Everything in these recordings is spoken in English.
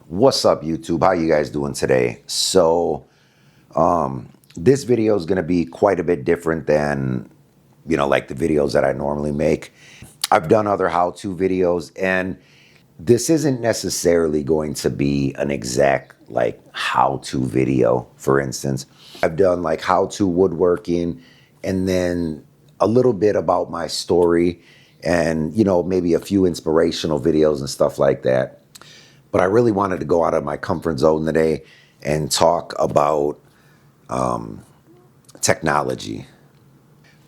What's up, YouTube? How you guys doing today? This video is going to be quite a bit different than, like the videos that I normally make. I've done other how-to videos, and this isn't necessarily going to be an exact, how-to video, for instance. I've done, how-to woodworking, and then a little bit about my story, and, maybe a few inspirational videos and stuff like that. But I really wanted to go out of my comfort zone today and talk about technology.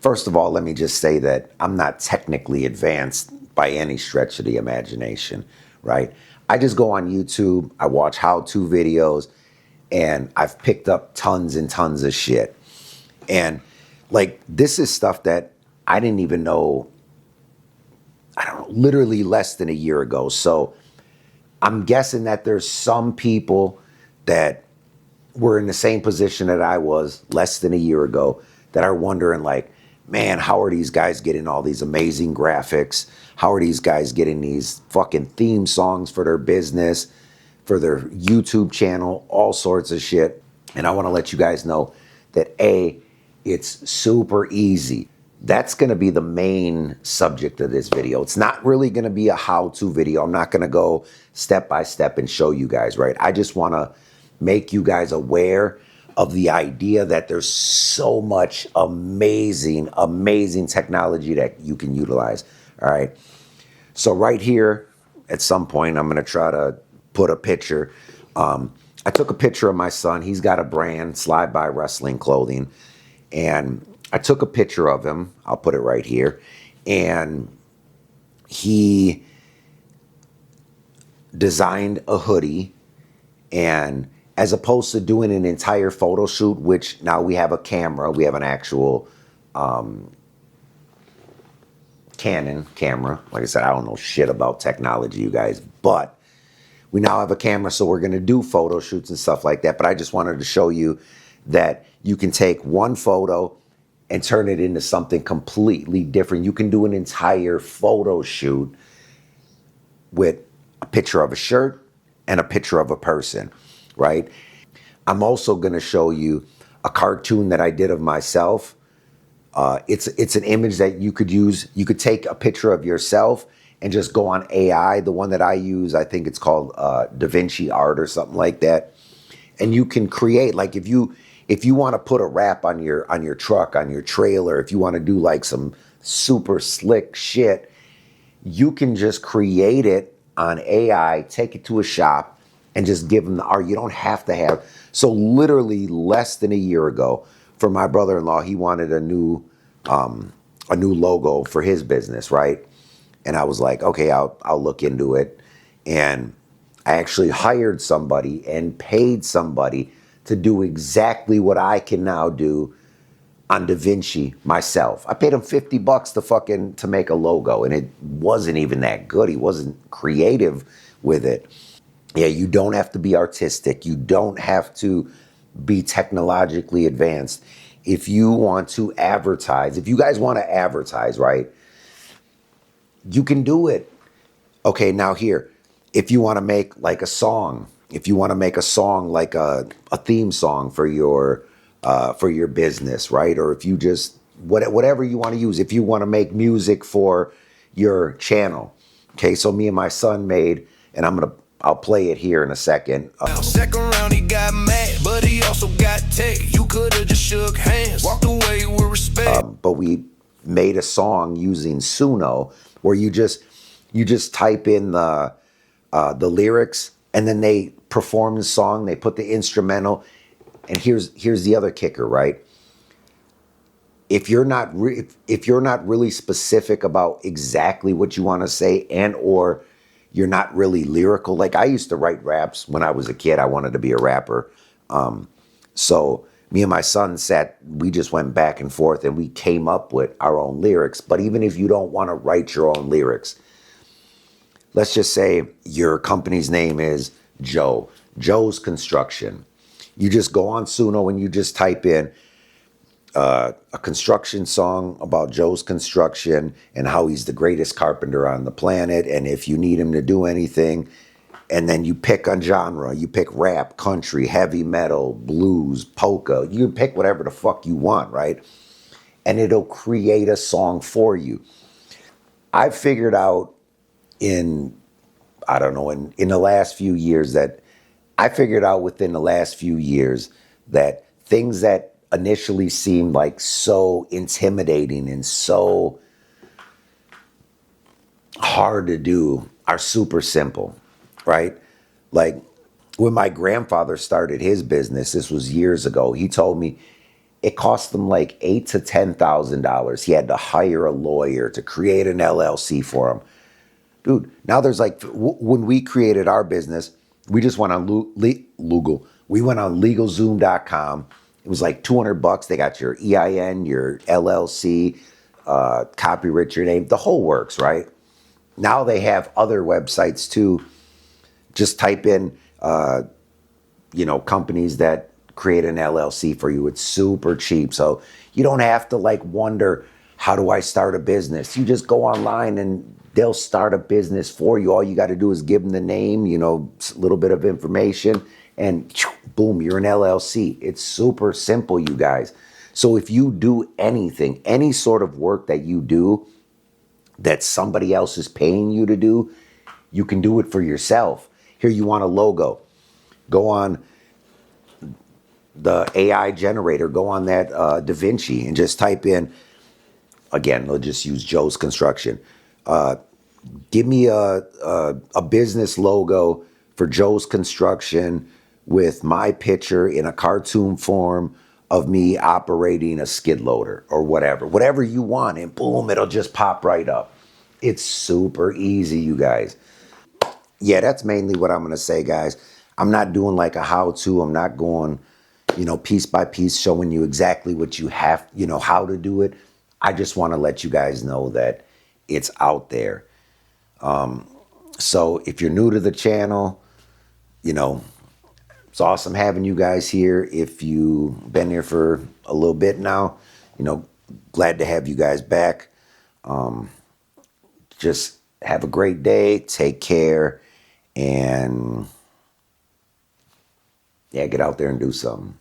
First of all, let me just say that I'm not technically advanced by any stretch of the imagination, right? I just go on YouTube, I watch how-to videos, and I've picked up tons and tons of shit. And this is stuff that I didn't even know, literally less than a year ago. So I'm guessing that there's some people that were in the same position that I was less than a year ago that are wondering, man, how are these guys getting all these amazing graphics? How are these guys getting these fucking theme songs for their business, for their YouTube channel, all sorts of shit? And I want to let you guys know that it's super easy. That's going to be the main subject of this video. It's not really going to be a how-to video. I'm not going to go step by step and show you guys, right? I just want to make you guys aware of the idea that there's so much amazing, amazing technology that you can utilize, all right? So right here, at some point, I'm going to try to put a picture. I took a picture of my son. He's got a brand, Slide By Wrestling Clothing, and I took a picture of him. I'll put it right here. And he designed a hoodie. And as opposed to doing an entire photo shoot, which now we have a camera, we have an actual Canon camera. Like I said, I don't know shit about technology, you guys. But we now have a camera, so we're going to do photo shoots and stuff like that. But I just wanted to show you that you can take one photo and turn it into something completely different. You can do an entire photo shoot with a picture of a shirt and a picture of a person, right? I'm also going to show you a cartoon that I did of myself. It's an image that you could use. You could take a picture of yourself and just go on AI. The one that I use, I think it's called DaVinci Art or something like that. And you can create, if you want to put a wrap on your truck, on your trailer, if you want to do some super slick shit, you can just create it on AI, take it to a shop, and just give them the art. You don't have to have. So literally less than a year ago, for my brother-in-law, he wanted a new logo for his business, right? And I was like, okay, I'll look into it. And I actually hired somebody and paid somebody to do exactly what I can now do on DaVinci myself. I paid him $50 to make a logo, and it wasn't even that good. He wasn't creative with it. Yeah, you don't have to be artistic. You don't have to be technologically advanced. If you want to advertise, if you guys want to advertise, right, you can do it. Okay, now here, if you want to make a song, if you want to make a song like a theme song for your business, right? Or if you just, whatever you want to use, if you want to make music for your channel. Okay, so me and my son made, and I'll play it here in a second. Second round, he got mad, but he also got tech. You could have just shook hands, walked away with respect. But we made a song using Suno, where you just type in the lyrics, and then they perform the song. They put the instrumental, and here's the other kicker, right? If you're not really specific about exactly what you want to say, and or you're not really lyrical. Like I used to write raps when I was a kid. I wanted to be a rapper. So me and my son we just went back and forth, and we came up with our own lyrics. But even if you don't want to write your own lyrics, let's just say your company's name is Joe's Construction. You just go on Suno and you just type in a construction song about Joe's Construction and how he's the greatest carpenter on the planet. And if you need him to do anything, And then you pick a genre. You pick rap, country, heavy metal, blues, polka. You can pick whatever the fuck you want, right? And it'll create a song for you. I figured out in, I don't know, in the last few years that I figured out within the last few years that things that initially seemed like so intimidating and so hard to do are super simple, right? Like when my grandfather started his business, this was years ago, he told me it cost him like $8,000 to $10,000. He had to hire a lawyer to create an LLC for him. Dude, now there's like, when we created our business, we just went on Lugal. We went on LegalZoom.com. It was like $200. They got your EIN, your LLC, copyright your name, the whole works, right? Now they have other websites too. Just type in, companies that create an LLC for you. It's super cheap. So you don't have to like wonder, how do I start a business? You just go online and they'll start a business for you. All you got to do is give them the name, a little bit of information, and boom, you're an LLC. It's super simple, you guys. So if you do anything, any sort of work that you do that somebody else is paying you to do, you can do it for yourself. Here, you want a logo. Go on the AI generator, go on that DaVinci and just type in, again, let's just use Joe's Construction. Give me a business logo for Joe's Construction with my picture in a cartoon form of me operating a skid loader or whatever you want, and boom, it'll just pop right up. It's super easy, you guys. Yeah, that's mainly what I'm going to say, guys. I'm not doing like a how-to. I'm not going, piece by piece, showing you exactly what you have, how to do it. I just want to let you guys know that it's out there. So if you're new to the channel, it's awesome having you guys here. If you've been here for a little bit now, glad to have you guys back. Just have a great day. Take care. And yeah, get out there and do something.